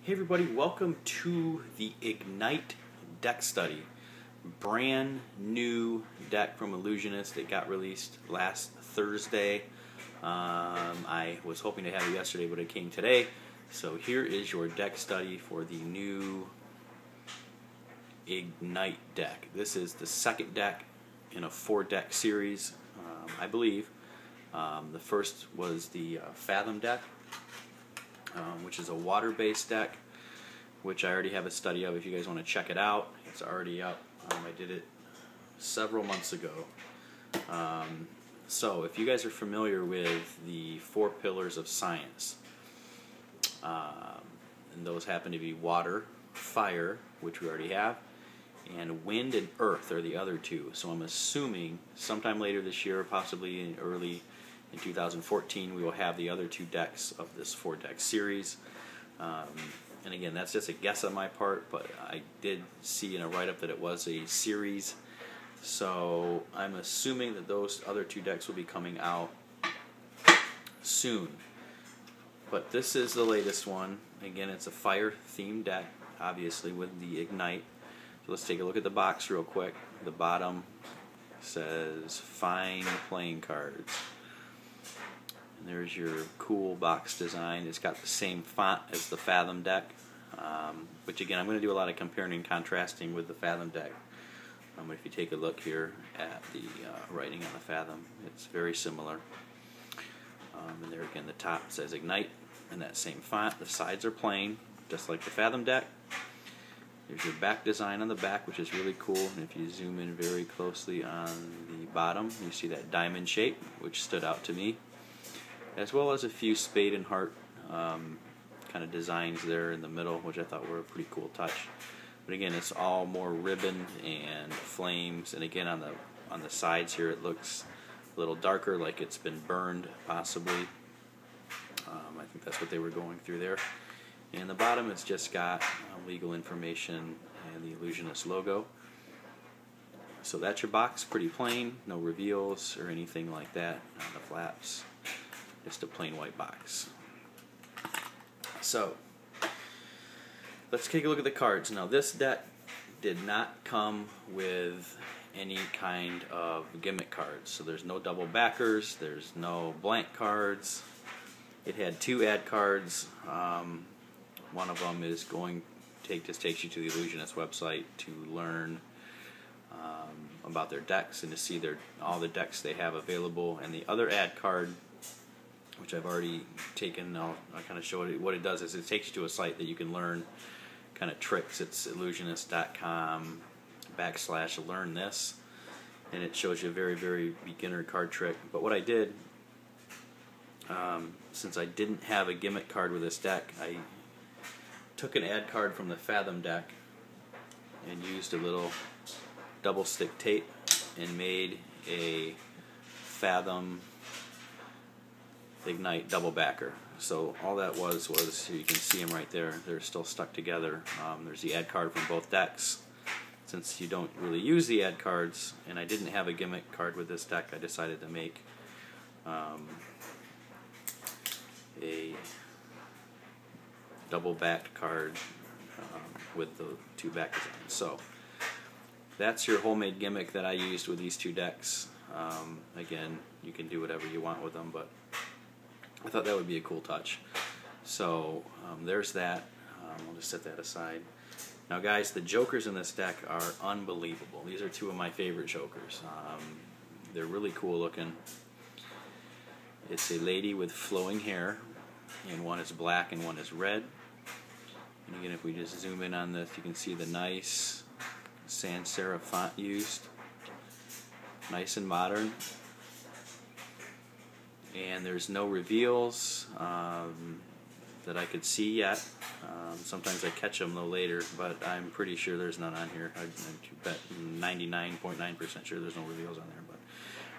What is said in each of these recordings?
Hey everybody, welcome to the Ignite deck study. Brand new deck from Ellusionist. It got released last Thursday. I was hoping to have it yesterday, but it came today. So here is your deck study for the new Ignite deck. This is the second deck in a 4-deck series, I believe. The first was the Fathom deck, which is a water-based deck, which I already have a study of if you guys want to check it out. It's already up. I did it several months ago. So if you guys are familiar with the 4 pillars of science, and those happen to be water, fire, which we already have, and wind and earth are the other two. So I'm assuming sometime later this year, possibly early in 2014, we will have the other 2 decks of this 4-deck series. And again, that's just a guess on my part, but I did see in a write-up that it was a series. So I'm assuming that those other 2 decks will be coming out soon. But this is the latest one. Again, it's a fire-themed deck, obviously, with the Ignite. So let's take a look at the box real quick. The bottom says Find Playing Cards. And there's your cool box design. It's got the same font as the Fathom deck, which again, I'm going to do a lot of comparing and contrasting with the Fathom deck. If you take a look here at the writing on the Fathom, it's very similar. And there again, the top says Ignite in that same font. The sides are plain, just like the Fathom deck. There's your back design on the back, which is really cool. And if you zoom in very closely on the bottom, you see that diamond shape, which stood out to me, as well as a few spade and heart kind of designs there in the middle, which I thought were a pretty cool touch. But again, it's all more ribbon and flames, and again on the sides here it looks a little darker, like it's been burned possibly. I think that's what they were going through there. And the bottom it's just got legal information and the Ellusionist logo. So that's your box, pretty plain, no reveals or anything like that on the flaps. Just a plain white box. So let's take a look at the cards. Now this deck did not come with any kind of gimmick cards. So there's no double backers, there's no blank cards. It had 2 ad cards. One of them is just takes you to the Ellusionist website to learn about their decks and to see all the decks they have available. And the other ad card, which I've already taken, I'll kind of show it. What it does is it takes you to a site that you can learn kind of tricks. It's illusionist.com/learn this, and it shows you a very, very beginner card trick. But what I did, since I didn't have a gimmick card with this deck, I took an ad card from the Fathom deck and used a little double stick tape and made a Fathom Ignite double backer. So all that was you can see them right there. They're still stuck together. There's the ad card from both decks. Since you don't really use the ad cards, and I didn't have a gimmick card with this deck, I decided to make a double backed card with the 2 back designs. So that's your homemade gimmick that I used with these 2 decks. Again, you can do whatever you want with them, but I thought that would be a cool touch. So there's that. I'll just set that aside. Now guys, the jokers in this deck are unbelievable. These are 2 of my favorite jokers. They're really cool looking. It's a lady with flowing hair, and one is black and one is red. And again, if we just zoom in on this, you can see the nice sans serif font used. Nice and modern. And there's no reveals that I could see yet. Sometimes I catch them a little later, but I'm pretty sure there's none on here. I bet 99.9% sure there's no reveals on there. But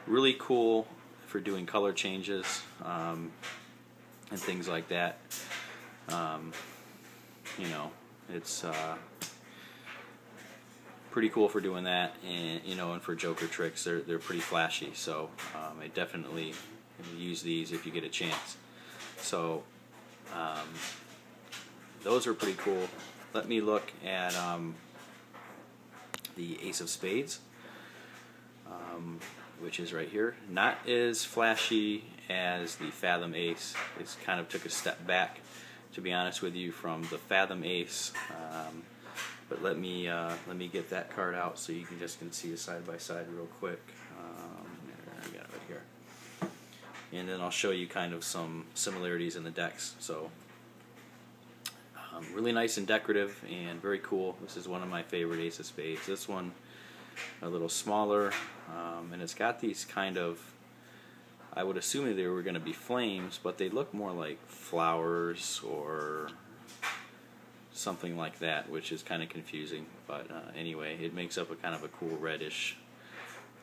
really cool for doing color changes and things like that. It's pretty cool for doing that, and and for joker tricks, they're pretty flashy. So I definitely use these if you get a chance. So those are pretty cool. Let me look at the Ace of Spades, which is right here. Not as flashy as the Fathom Ace. It's kind of took a step back, to be honest with you, from the Fathom Ace. But let me get that card out so you can see it side by side real quick. I got it right here. And then I'll show you kind of some similarities in the decks. So really nice and decorative and very cool. This is one of my favorite Ace of Spades. This one a little smaller, and it's got these kind of, I would assume they were going to be flames, but they look more like flowers or something like that, which is kind of confusing. But anyway, it makes up a kind of a cool reddish.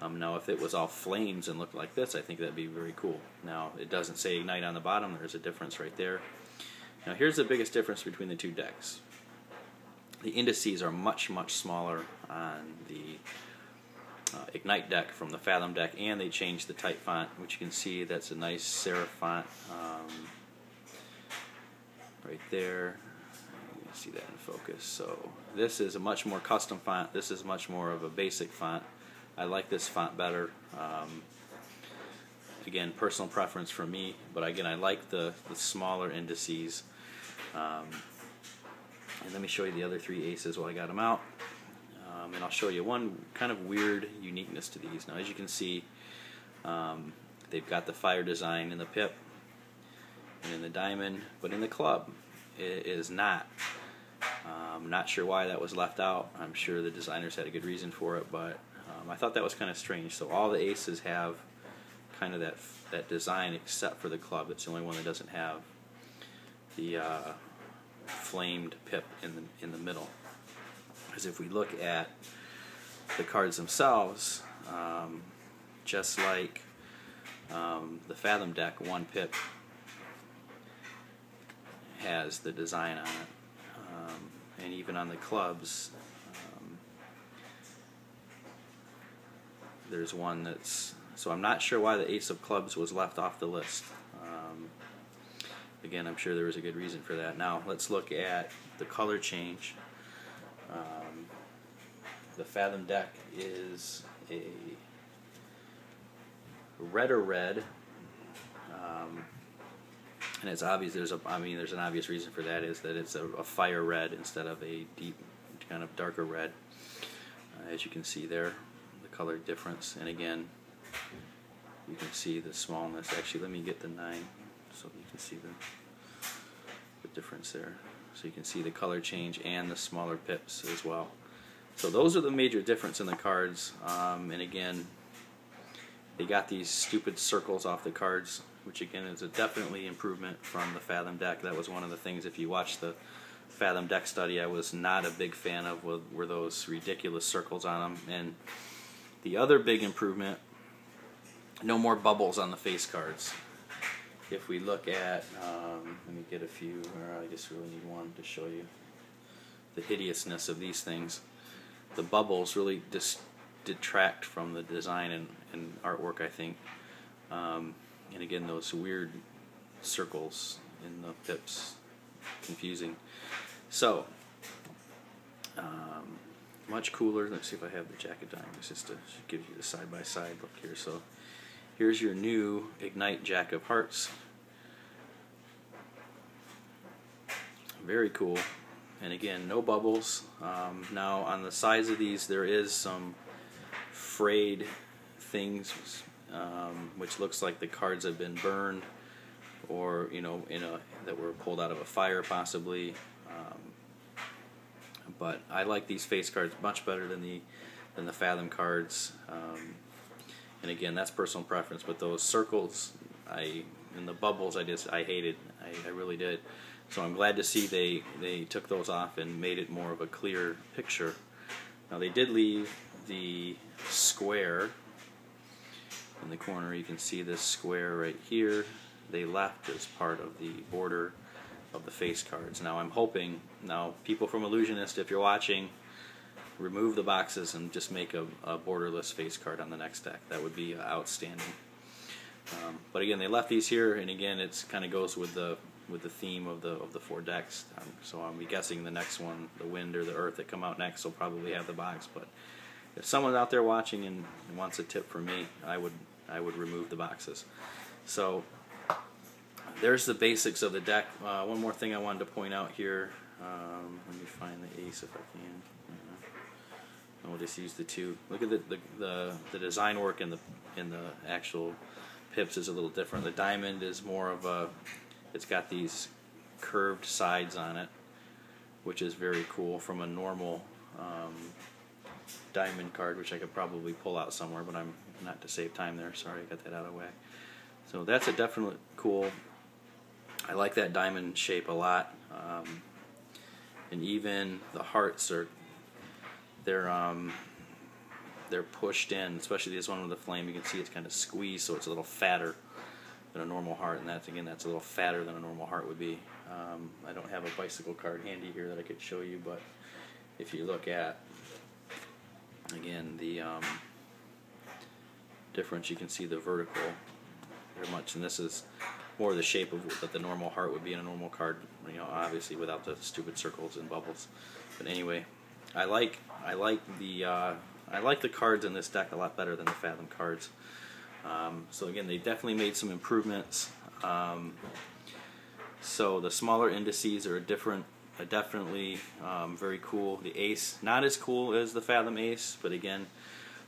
Now if it was all flames and looked like this, I think that'd be very cool. Now it doesn't say ignite on the bottom. There's a difference right there. Now here's the biggest difference between the two decks. The indices are much smaller on the Ignite deck from the Fathom deck, and they changed the type font, which you can see that's a nice serif font right there. You can see that in focus. So this is a much more custom font. This is much more of a basic font. I like this font better. Again, personal preference for me, but again, I like the smaller indices. And let me show you the other three aces while I got them out. And I'll show you one kind of weird uniqueness to these. Now, as you can see, they've got the fire design in the pip and in the diamond, but in the club it is not. Not sure why that was left out. I'm sure the designers had a good reason for it, but I thought that was kind of strange. So all the aces have kind of that design except for the club. It's the only one that doesn't have the flamed pip in the middle. Because if we look at the cards themselves, just like the Fathom deck, one pip has the design on it, and even on the clubs, there's one that's. So I'm not sure why the Ace of Clubs was left off the list. Again, I'm sure there was a good reason for that. Now let's look at the color change. The Fathom deck is a redder red, and it's obvious. There's an obvious reason for that. Is that it's a fire red instead of a deep, kind of darker red. As you can see there, the color difference, and again, you can see the smallness. Actually, let me get the 9 so you can see the difference there. So you can see the color change and the smaller pips as well. So those are the major difference in the cards. And again, they got these stupid circles off the cards, which again is a definitely improvement from the Fathom deck. That was one of the things, if you watch the Fathom deck study, I was not a big fan of, were those ridiculous circles on them. And the other big improvement, no more bubbles on the face cards. If we look at, let me get a few, or I just really need one to show you the hideousness of these things. The bubbles really detract from the design and artwork, I think. And again, those weird circles in the pips, confusing. So, much cooler. Let's see if I have the Jack of Diamonds just to give you the side-by-side look here. So, here's your new Ignite Jack of Hearts. Very cool. And again, no bubbles. Now on the sides of these there is some frayed things, which looks like the cards have been burned, or that were pulled out of a fire possibly. But I like these face cards much better than the Fathom cards. And again, that's personal preference. But those circles, and the bubbles, I hated. I really did. So I'm glad to see they took those off and made it more of a clear picture. Now they did leave the square in the corner. You can see this square right here. They left as part of the border of the face cards. Now I'm hoping, people from Ellusionist, if you're watching, remove the boxes and just make a borderless face card on the next deck. That would be outstanding. But again, they left these here, and again, it's kind of goes with the with the theme of the 4 decks. So I'm guessing the next one, the Wind or the Earth that come out next, will probably have the box. But if someone's out there watching and wants a tip from me, I would remove the boxes. So there's the basics of the deck. One more thing I wanted to point out here. Let me find the ace if I can. We'll just use the 2. Look at the design work in the actual pips is a little different. The diamond is more of a, it's got these curved sides on it, which is very cool from a normal diamond card, which I could probably pull out somewhere, but I'm not to save time there. Sorry, I got that out of the way. So that's a definitely cool. I like that diamond shape a lot, and even the hearts are they're pushed in, especially this one with the flame. You can see it's kind of squeezed, so it's a little fatter than a normal heart, and that's a little fatter than a normal heart would be. I don't have a bicycle card handy here that I could show you, but if you look at, again, the difference, you can see the vertical very much, and this is more the shape of what the normal heart would be in a normal card, you know, obviously without the stupid circles and bubbles. But anyway, I like the cards in this deck a lot better than the Fathom cards. So again, they definitely made some improvements. So the smaller indices are definitely very cool. The Ace, not as cool as the Fathom Ace, but again,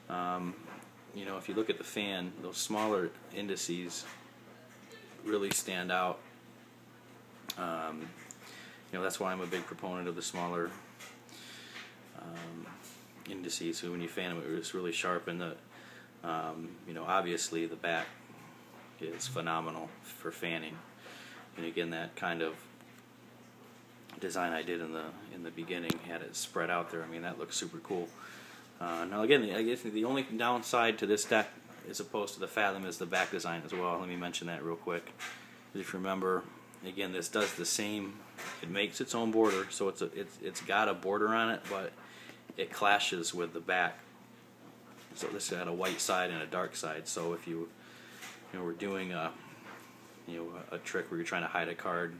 you know, if you look at the fan, those smaller indices really stand out. You know, that's why I'm a big proponent of the smaller indices. So when you fan them, it's really sharp, and the you know, obviously the back is phenomenal for fanning. And again, that kind of design I did in the beginning had it spread out there. I mean, that looks super cool. Now again, I guess the only downside to this deck as opposed to the Fathom is the back design as well. Let me mention that real quick. If you remember, again, this does the same. It makes its own border, so it's got a border on it, but it clashes with the back. So this got a white side and a dark side. So if you were doing a trick where you're trying to hide a card,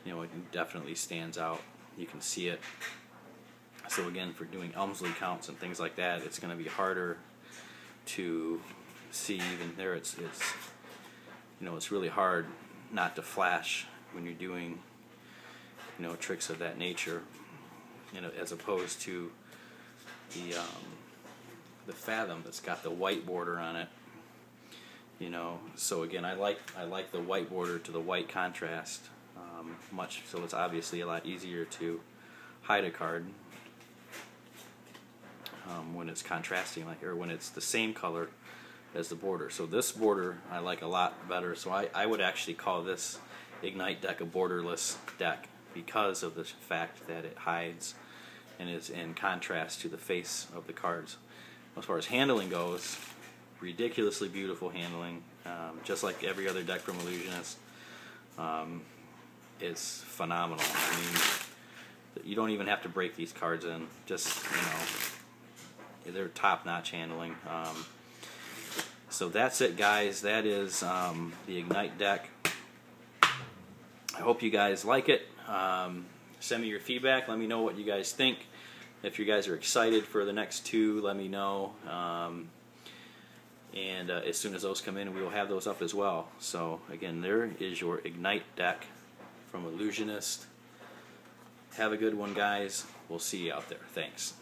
you know, it definitely stands out. You can see it. So again, for doing Elmsley counts and things like that, it's going to be harder to see. Even there, it's you know, it's really hard not to flash when you're doing, you know, tricks of that nature, you know, as opposed to the Fathom that's got the white border on it. You know, so again, I like the white border to the white contrast much. So it's obviously a lot easier to hide a card when it's contrasting, like, or when it's the same color as the border. So this border I like a lot better. So I would actually call this Ignite deck a borderless deck because of the fact that it hides and is in contrast to the face of the cards. As far as handling goes, ridiculously beautiful handling, just like every other deck from Ellusionist. It's phenomenal. I mean, you don't even have to break these cards in. Just, you know, they're top-notch handling. So that's it, guys. That is the Ignite deck. I hope you guys like it. Send me your feedback. Let me know what you guys think. If you guys are excited for the next 2, let me know. And as soon as those come in, we will have those up as well. So again, there is your Ignite deck from Ellusionist. Have a good one, guys. We'll see you out there. Thanks.